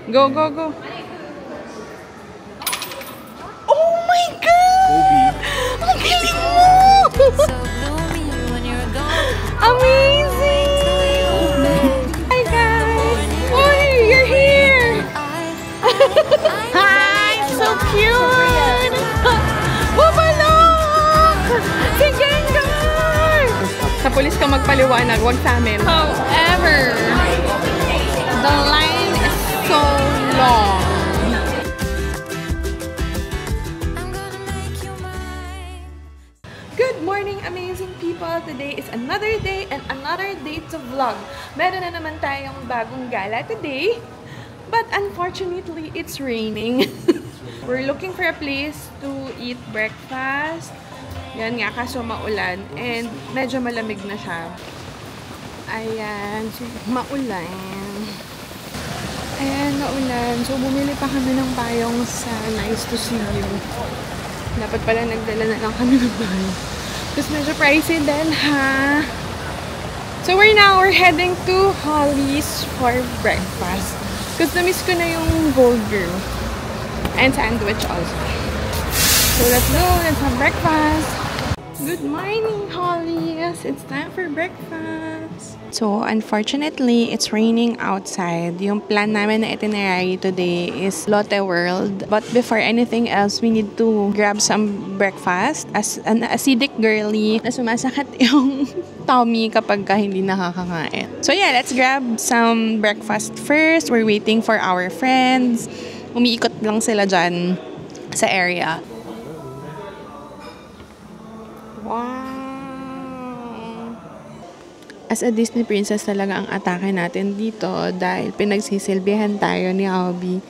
Go, go, go. Oh my God! Ang galing mo! Amazing! Hi guys! Uy, you're here! Hi! So cute! Bubalok! Si Gengar! Sa pulis ka magpaliwanag, wag sa amin. However, the line is so long. Good morning, amazing people! Today is another day and another day to vlog. Meron na naman tayong bagong gala today. But unfortunately, it's raining. We're looking for a place to eat breakfast. Yan nga, kaso maulan. And medyo malamig na siya. Ayan, so maulan. Ayan, maulan. So bumili pa kami ng payong sa Nice to See You. Dapat pala nagdala na lang kami ng bahay. Tapos medyo pricey din, ha? So we're heading to Holly's for breakfast. Because na-miss ko na yung burger. And sandwich also. So let's go, let's have breakfast. Good morning, Holly's. It's time for breakfast. So, unfortunately, it's raining outside. Yung plan namin na itinerary today is Lotte World. But before anything else, we need to grab some breakfast. As an acidic girly na sumasakit yung tummy kapag hindi nakakakain. So yeah, let's grab some breakfast first. We're waiting for our friends. Umiikot lang sila dyan sa area. Wow! As a Disney princess talaga ang atake natin dito dahil pinagsisilbihan tayo ni Albie.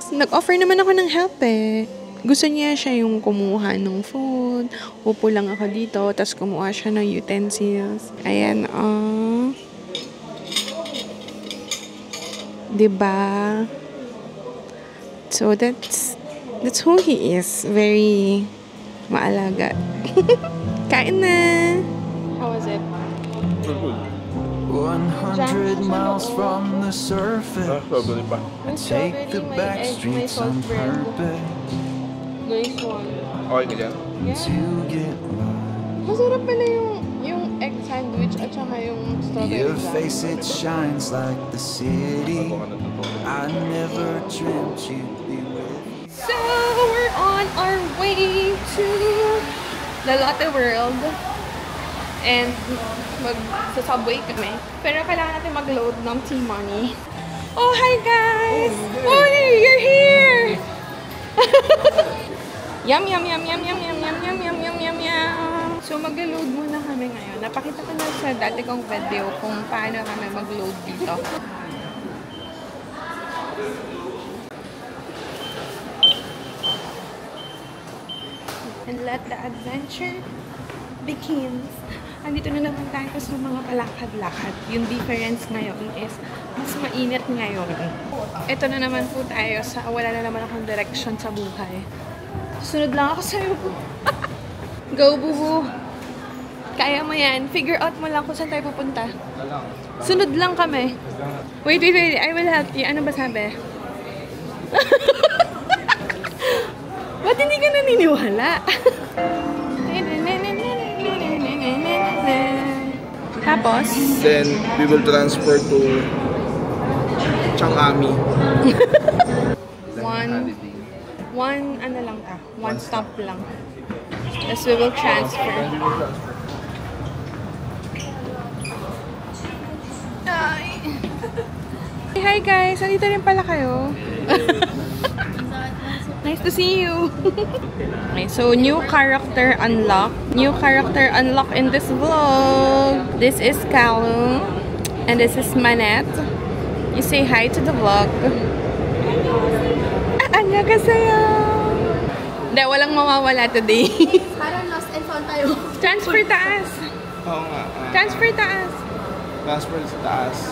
Nag-offer naman ako ng help eh. Gusto niya siya yung kumuha ng food. Upo lang ako dito, tapos kumuha siya ng utensils. Ayan, oh. Diba? So, that's who he is. Very maalaga. Kain na! How was it? 100 miles from the surface. I take the back streets on purpose. Nice one. Okay ka dyan? To get Masarap pala yung egg sandwich at saka yung strawberry your jam. face, it shines like the city. I never dreamt you'd be with me. So, we're on our way to the Lotte World. And mag-subway kami. Pero kailangan natin mag-load ng T-Money. Oh, hi guys! Oh, you're here! Yum, yum, yum, yum, yum, yum, yum, yum, yum, yum, yum, yum. So, mag-load muna kami ngayon. Napakita ko na sa dati kong video kung paano kami mag-load dito. And let the adventure begins. Andito na naman tayo sa mga palakad-lakad. Yung difference ngayon is mas mainit ngayon. Ito na naman po tayo sa wala na naman akong direction sa buhay. Sunod lang ako sa'yo. Go, bubu! Kaya mo yan. Figure out mo lang kung saan tayo pupunta. Sunod lang kami. Wait. I will help you. Ano ba sabi? Ba't hindi ka naniniwala? Tapos? Then, we will transfer to Changami. One ano lang ta? One stop lang. Tapos we will transfer. Hi guys! Andito rin pala kayo. Nice to see you! Okay, so new character unlock. New character unlock in this vlog. This is Kalu. And this is Manette. You say hi to the vlog. Annyeonghaseyo! Hindi, walang mawawala today. Parang lost and found tayo. Transfer taas! Oo nga. Transfer taas! Transfer sa taas.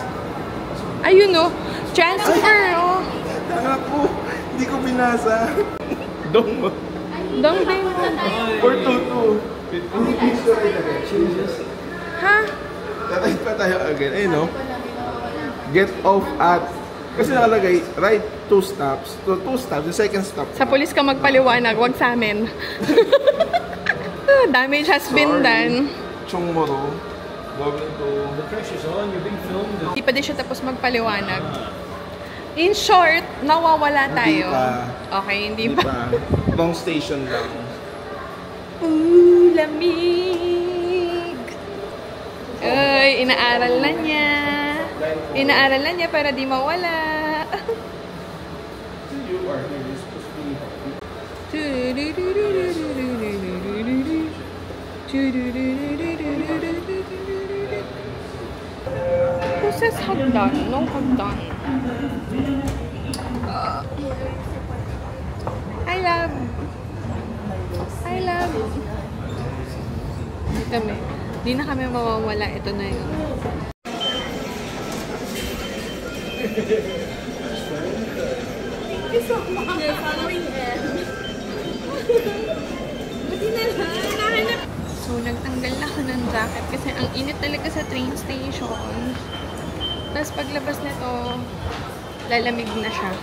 Ayun o! Transfer o! Tanga po! Hindi ko binasa. Dong mo. Dong din mo. Or tutu. Ha? Tatay pa tayo again. Eh no? Get off at Kasi nakalagay, right 2 stops. So 2 stops, the second stop. Sa pulis ka magpaliwanag, wag sa amin. Damage has been done. Chongmoro. Going to... The pressure's on, you're being filmed. Hindi pa din siya tapos magpaliwanag. In short, nawawala tayo. Okay, hindi pa. Wrong station lang. Ooh, lamig. Ay, inaaral na niya. Inaaral na niya para di mawala. You are here, you're supposed to be Who says hagdan? No hagdan. I love. Di na kami mawawala. Ito na yun. Thank you so much. You're following him. Buti na lang. So, nagtanggal na ako ng jacket kasi ang init talaga sa train station. Tapos paglabas nito, lalamig na siya.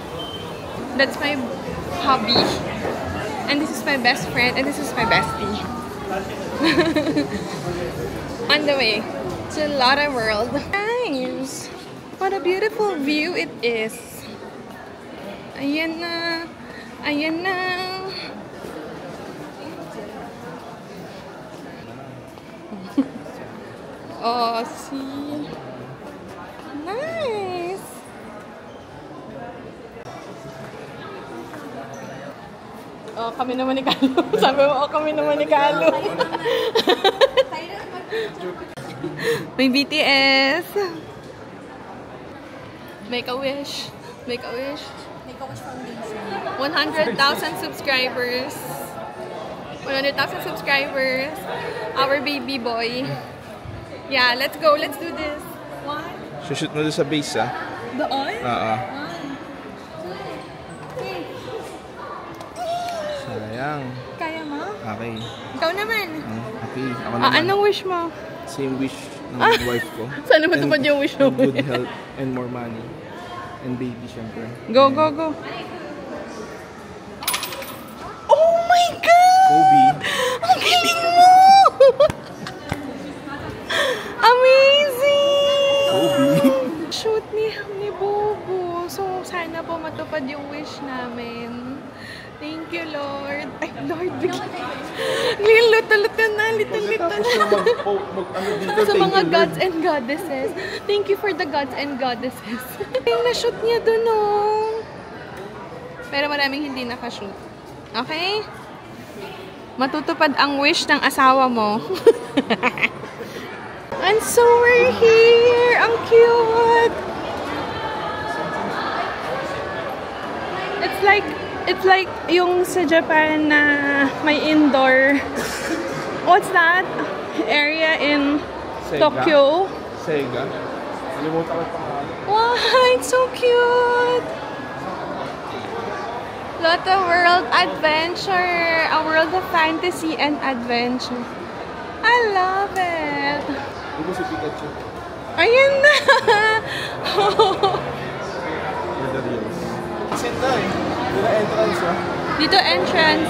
That's my hobby. And this is my best friend. And this is my bestie. On the way to Lotte World. Guys, what a beautiful view it is. Ayan na. Ayan na. Oh, see? Nice! Oh, kami naman ni Carlo. Sabi mo, oh, kami naman ni Carlo. May BTS. Make a wish. Make a wish. Make a wish foundation. 100,000 subscribers. 100,000 subscribers. Our baby boy. Yeah, let's go. Let's do this. One. Shoot mo doon sa base, ha? Doon? Oo. 1, 2, 3. Sayang. Kaya mo? Okay. Ikaw naman. Okay, ako naman. Anong wish mo? Same wish ng wife ko. Sana matupad yung wish mo. And good health and more money. And baby, syempre. Go, go, go. Oh my God! Kobe. Ang galing mo! Amazing! Kobe. Shoot ni Bobo. So, sana po matupad yung wish namin. Thank you, Lord. Ay, Lord. Little na. Pagkatapos na mag-ano dito, Sa thank mga you, gods Lord. and goddesses. Thank you for the gods and goddesses. Ay, na-shoot niya dun, oh. Pero maraming hindi nakashoot. Okay? Matutupad ang wish ng asawa mo. And so we're here! Ang cute! It's like yung sa Japan na may indoor. What's that? Area in Sega. Tokyo. Sega. Nalimutan ko yung pangalan. Wow, it's so cute! Lotte World Adventure! A world of fantasy and adventure. I love it! Di ba si Pikachu? Ayan na! For the reals. Sit na eh. Dito na entrance, ha? Dito entrance.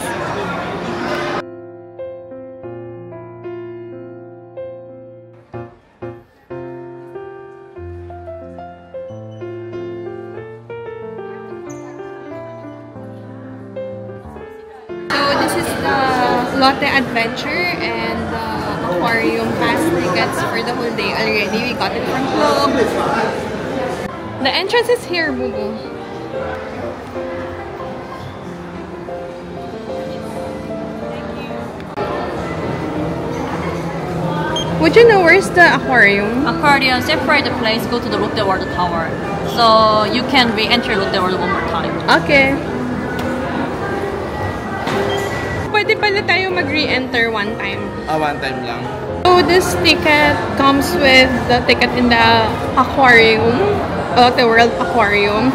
So this is the Lotte Adventure and the aquarium pass tickets for the whole day already. We got it from Globe. The entrance is here, Boo Boo. Would you know where's the aquarium? Aquarium, separate the place, go to the Lotte World Tower. So you can re-enter Lotte World one more time. Okay. Pwede pala tayo mag-re-enter one time. One time lang. So this ticket comes with the ticket in the aquarium, Lotte World Aquarium.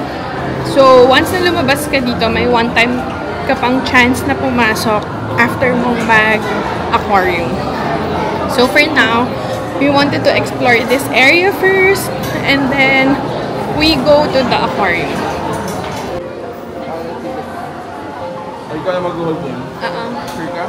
So once na lumabas ka dito, may one time ka pang chance na pumasok after mong mag-aquarium. So for now, we wanted to explore this area first and then we go to the aquarium. Ay, ikaw na mag-hold din. Sure ka?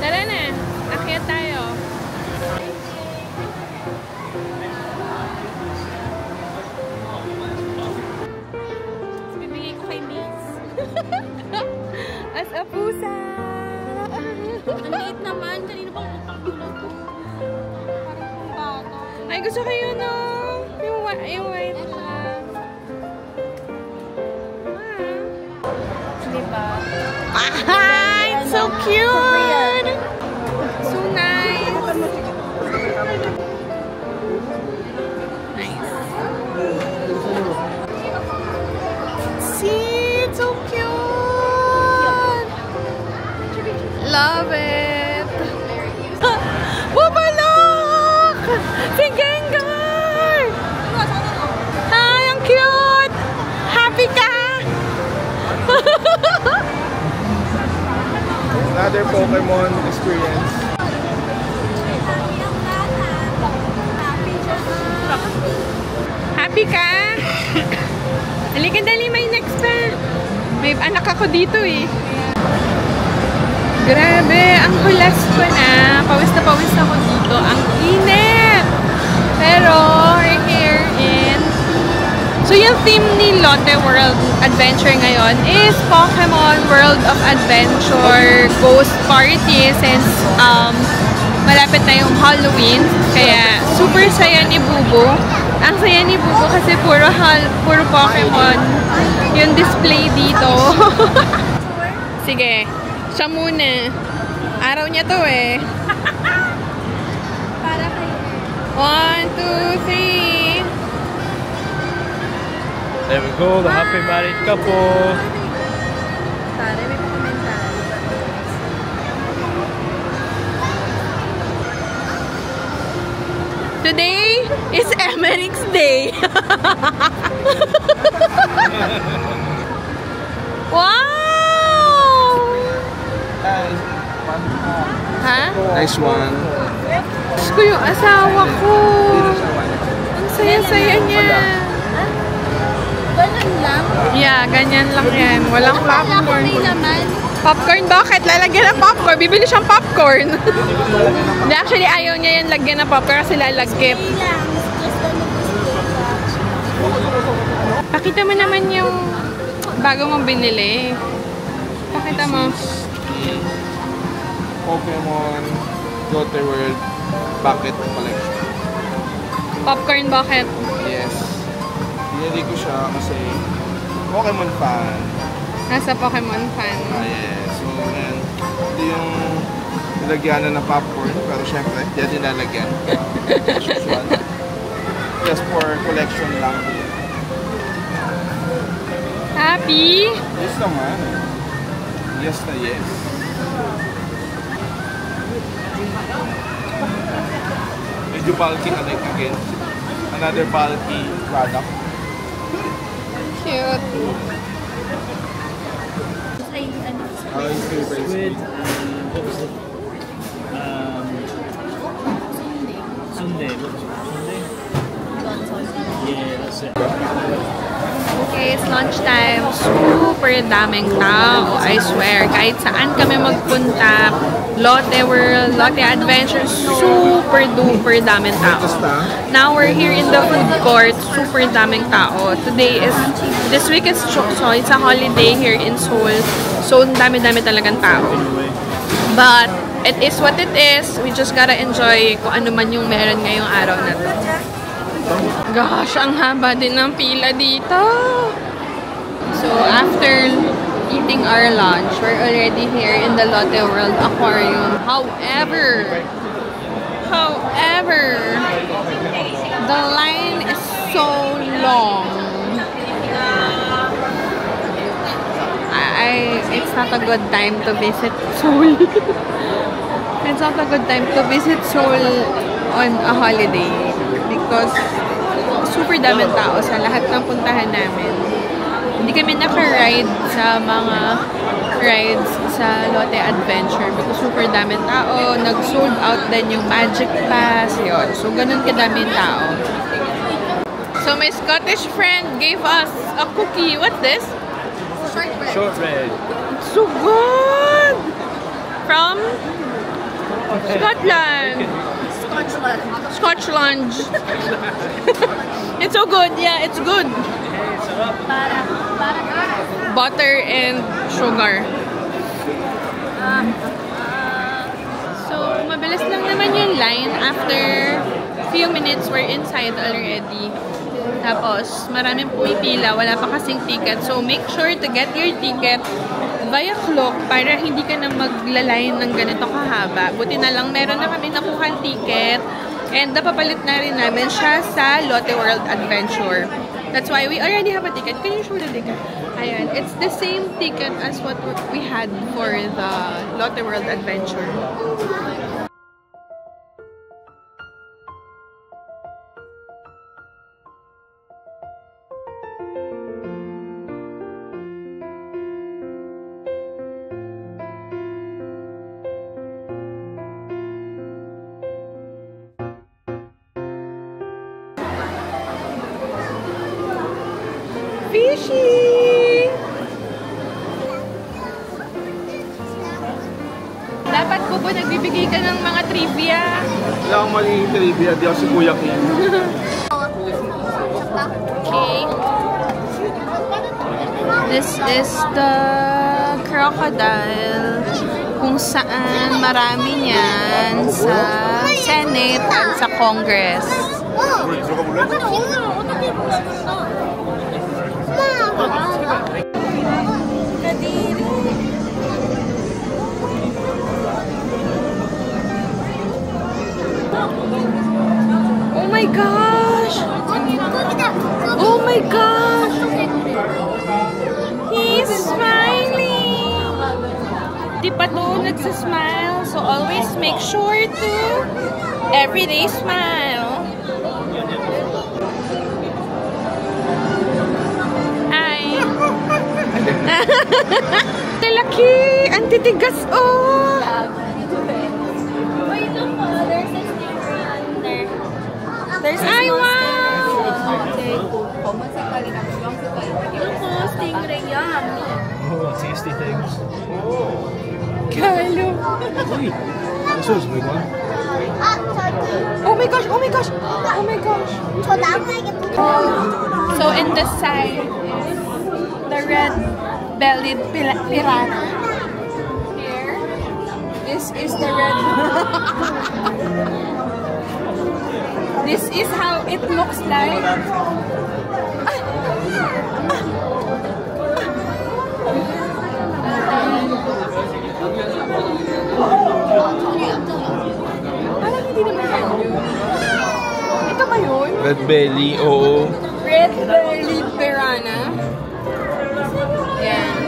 Tara na, akyat tayo. Bibigay ko kay Miss. As a pusa. Ang liit naman. Kanina pa pagpapulog ko. Parang kung bata. Ay, gusto ko yun, no? Yung white lang. Diba? Ah, it's so cute! So nice! Nice. See, it's so cute! Love it! Bubulok! Si Gengar! Hi, ang cute! Happy ka? Another Pokemon experience. Happy ka? Halika dali, may next pa. May anak ako dito eh. Grabe, ang hulas ko na. Pawis na pawis ako dito. Ang init! Pero, we're here in... So, yung theme ni Lotte World Adventure ngayon is Pokemon World of Adventure Ghost Party since malapit na yung Halloween. Kaya, super saya ni Bubu. Ang saya ni Bubu kasi puro Pokemon yung display dito. Sige, siya muna. Araw niya to eh. Para kayo. 1, 2, 3. There we go, the happy married couple. Para may pakomentar. Today is Emeric's day. Wow! Ha? Nice one. Gusto ko yung asawa ko. Ang saya-saya niya. Ganun lang. Yeah, ganyan lang yan. Walang Wala ko popcorn. may laman. Popcorn? Bakit? Lalagyan ng popcorn. Bibili siyang popcorn. Hindi, actually, ayaw niya yan lagyan ng popcorn kasi lalagkip. Hindi lang. Just Pakita mo naman yung bago mong binili. Pakita mo. Pokemon Lotte World Bucket Collection. Popcorn bucket. Yes. Binili ko siya kasi Pokemon fan. Nasa Pokemon fan. Yes. So, yan. Ito yung nilagyan ng popcorn. Pero syempre, yan din lalagyan. As usual. Just for collection lang. Happy? Yes naman. Yes na yes. Medyo bulky again. Another bulky product. Cute. Ay, ano. How is your favorite? What was it? Sunday. What was it? Sunday? Yeah, that's it. Okay, it's lunchtime. Super daming tao. I swear. Kahit saan kami magpunta, Lotte World, Lotte Adventure, super duper daming tao. Now we're here in the food court. Super daming tao. This week is Chokso. It's a holiday here in Seoul. So, dami-dami talagang tao. But, it is what it is. We just gotta enjoy kung ano man yung meron ngayong araw na to. Gosh, ang haba din ng pila dito. So, after eating our lunch, we're already here in the Lotte World Aquarium. However, the line is so long. It's not a good time to visit Seoul. It's not a good time to visit Seoul on a holiday because super daming tao sa lahat ng puntahan namin. Hindi kami naka-ride sa mga rides sa Lotte Adventure because super daming tao. Nag-sold out din yung Magic Pass. Yun. So, ganun kadaming tao. So, my Scottish friend gave us a cookie. What's this? Shortbread. It's so good! From Scotland. Scotland. It's so good. Yeah, it's good. Butter and sugar. So, mabilis lang naman yung line. After few minutes, we're inside already. Tapos, maraming pumipila. Wala pa kasing ticket. So, make sure to get your ticket via Klook para hindi ka na magla-line ng ganito kahaba. Buti na lang, meron na kami nakuha ticket. And napapalit na rin namin siya sa Lotte World Adventure. That's why we already have a ticket. Can you show the ticket? Ayan. It's the same ticket as what we had for the Lotte World Adventure. Fishy! Dapat po nagbibigay ka ng mga trivia. Wala akong maling trivia. Di ako si Kuya King. Okay. This is the crocodile kung saan marami niyan sa Senate at sa Congress. Oh my gosh! Oh my gosh! He's smiling! Di pa to nagsasmile, so always make sure to everyday smile. Ay! Laki! Ang titigas, oh! Ay, wow! Stingray yan. Oh, tasty things. Kalo! Uy! This was a big one. Oh my gosh! Oh my gosh! Oh my gosh! So, in the side is the red-bellied piranha. Here, this is the red... This is how it looks like. Parang hindi naman yan. Ito ba yun? Red belly, oo. Red-bellied piranha. Yan.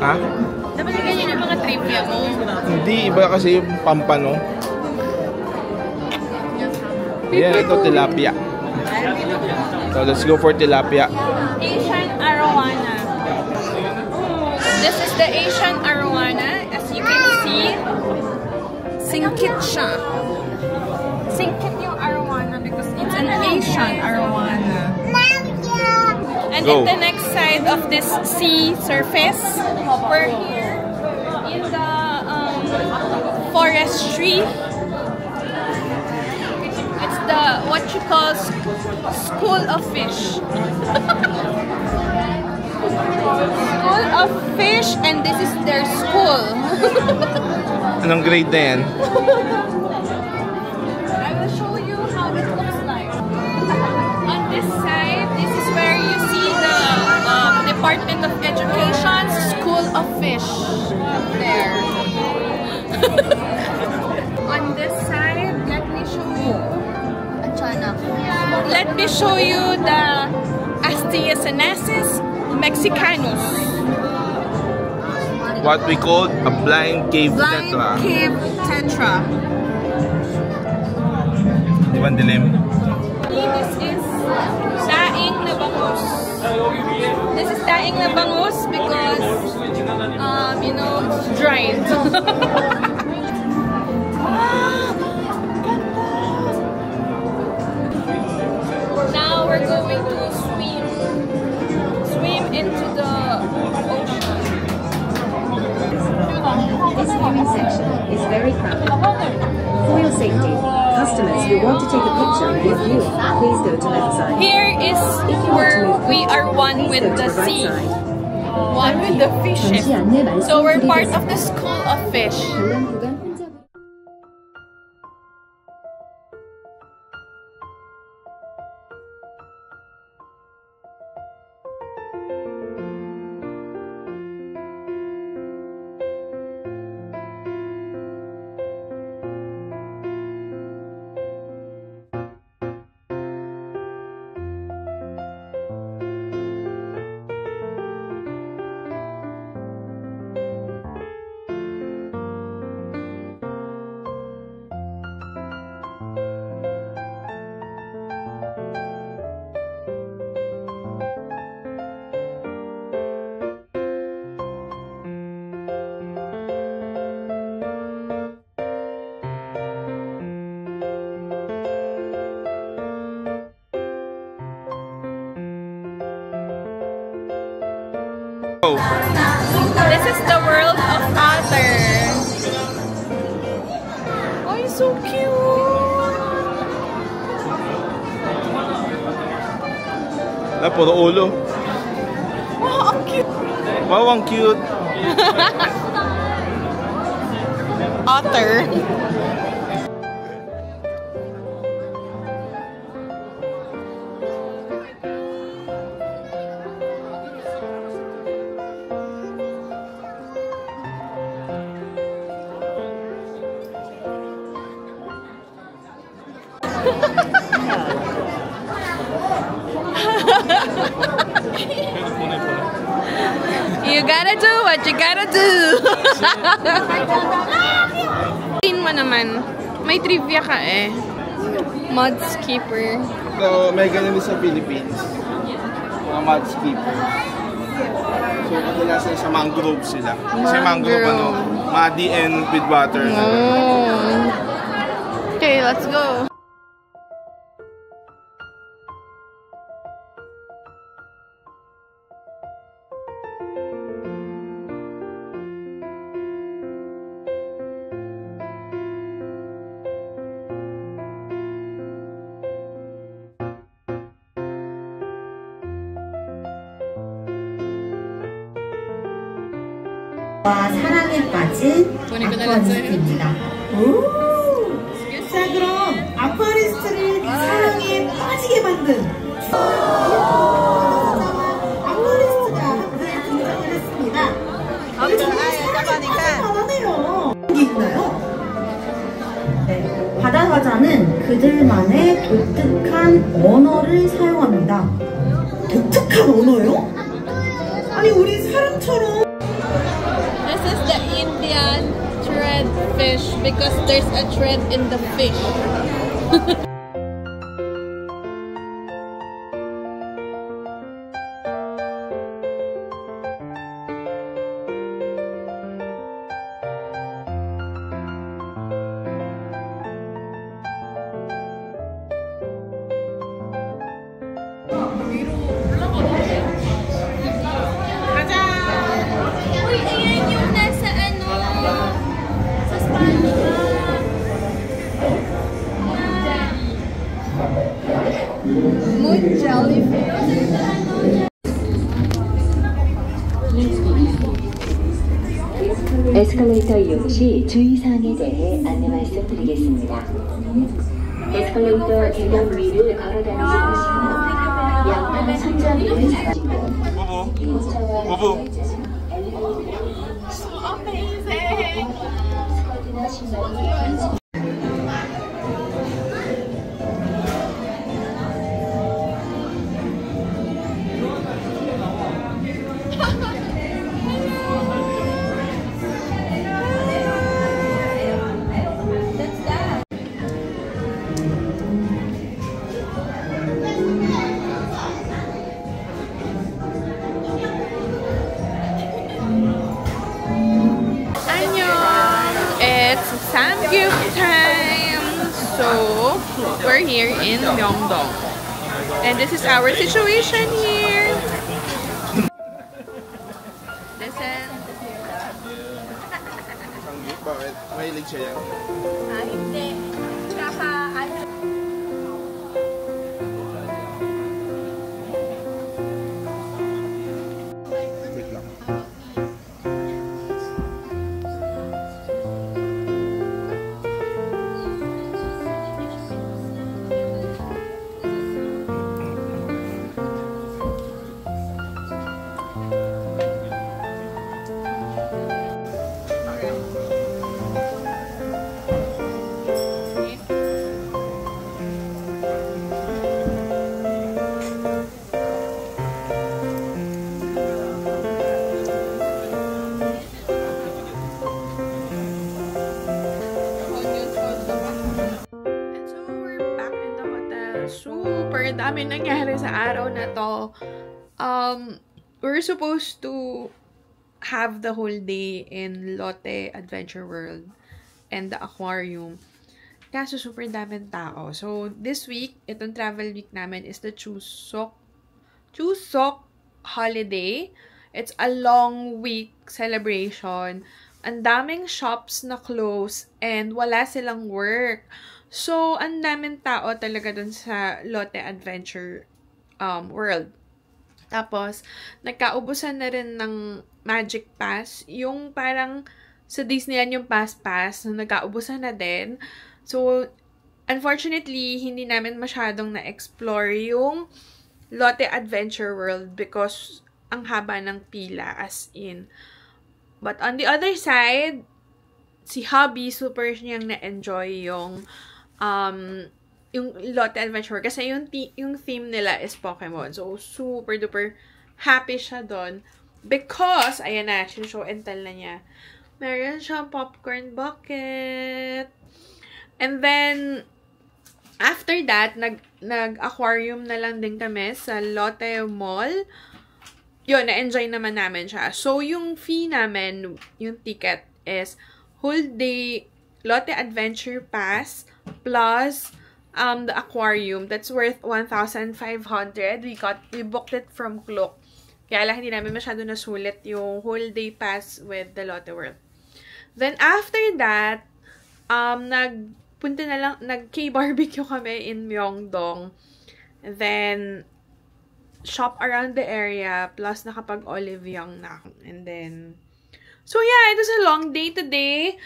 Ha? Dapat na ganyan yung mga trivia mo. Hindi, iba kasi yung pampano. Yan, ito tilapia. So, let's go for tilapia. Asian arowana. This is the Asian arowana. As you can see, singkit siya. Singkit yung arowana because it's an Asian arowana. And Go. in the next side of this sea surface, we're here in the forestry. It's the what you call school of fish. School of fish, and this is their school. Anong grade na yan? I will show you how it looks like. On this side, this is where you see the Department of Education School of Fish. There. On this side, let me show you. Let me show you the Astiacenasis mexicanus. What we call a blind cave Blind tetra. cave tetra. Diba dilim? This is daing na bangus. This is daing na bangus because, you know, it's dried. Now we're going to swim into the ocean. This viewing section is very crowded. For your safety, customers who want to take a picture of your view, please go to left side. Here is where we are one with the sea, one with the fishes. So we're part of the school of fish. This is the world of otter. Oh, it's so cute! Puro ulo. Wow, ang cute! Wow, ang cute! Otter. You gotta do what you gotta do. Tingin mo naman, may trivia ka eh. Mudskipper. So, may ganun din sa Philippines. Mga mudskipper. So, kadalasan sa mangrove sila. Kasi mangrove, ano, muddy and with water. Oh. Okay, let's go. 사랑에 빠진 아쿠아리스트입니다. 오! 자, 그럼 아쿠아리스트를 사랑에 빠지게 만든 아쿠아리스트가 한분에 등장을 했습니다. 바다네요. 이게 있나요? 네, 바다과자는 그들만의 독특한 언어를 사용합니다. 독특한 언어요? 아니, 우리 사람처럼. This is the Indian thread fish because there's a thread in the fish. Mood jellyfish. 에스컬레이터 이용 시 주의사항에 대해 안내 말씀드리겠습니다. 에스컬레이터 계단 위를 걸어다니지 마시고 양쪽 손잡이를 잡으시고 부부. 스커트나 신발이 Samgyup time! So, we're here in Myeongdong. And this is our situation here. Listen. Bakit? Mahilig siya yan. Hindi. Tsaka, Wait lang. Super dami nangyari sa araw na to. We're supposed to have the whole day in Lotte Adventure World and the aquarium. Kaso super daming tao. So, this week, itong travel week namin is the Chuseok holiday. It's a long week celebration. Ang daming shops na close and wala silang work. So, ang daming tao talaga dun sa Lotte Adventure World. Tapos, nagkaubusan na rin ng Magic Pass. Yung parang sa Disneyland yung Pass na nagkaubusan na din. So, unfortunately, hindi namin masyadong na-explore yung Lotte Adventure World because ang haba ng pila as in. But on the other side, si Hubby, super niyang na-enjoy yung Lotte Adventure World. Kasi yung theme nila is Pokemon. So, super duper happy siya doon. Because, ayan na, show and tell na niya. Meron siyang popcorn bucket. And then, after that, nag-aquarium na lang din kami sa Lotte Mall. Yun, na-enjoy naman namin siya. So, yung fee namin, yung ticket is whole day Lotte Adventure Pass plus the aquarium. That's worth 1,500. We booked it from Klook. Kaya lang hindi namin masyado nasulit yung whole day pass with the Lotte World. Then after that, nag-K-barbecue kami in Myeongdong. Then shop around the area plus nakapag-Olive Young na ako. And then so yeah, it was a long day today.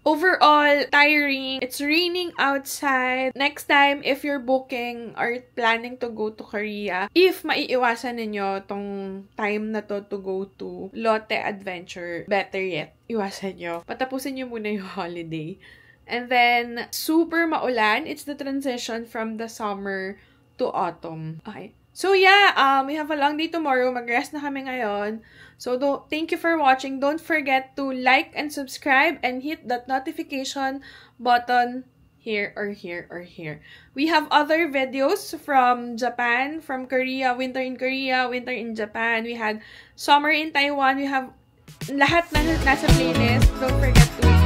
Overall, tiring. It's raining outside. Next time, if you're booking or planning to go to Korea, if maiiwasan ninyo tong time na to go to Lotte Adventure, better yet, iwasan nyo. Patapusin nyo muna yung holiday. And then, super maulan. It's the transition from the summer to autumn. Okay. So yeah, we have a long day tomorrow. Mag-rest na kami ngayon. So thank you for watching. Don't forget to like and subscribe and hit that notification button here or here or here. We have other videos from Japan, from Korea, winter in Korea, winter in Japan. We had summer in Taiwan. We have lahat na nasa playlist. Don't forget to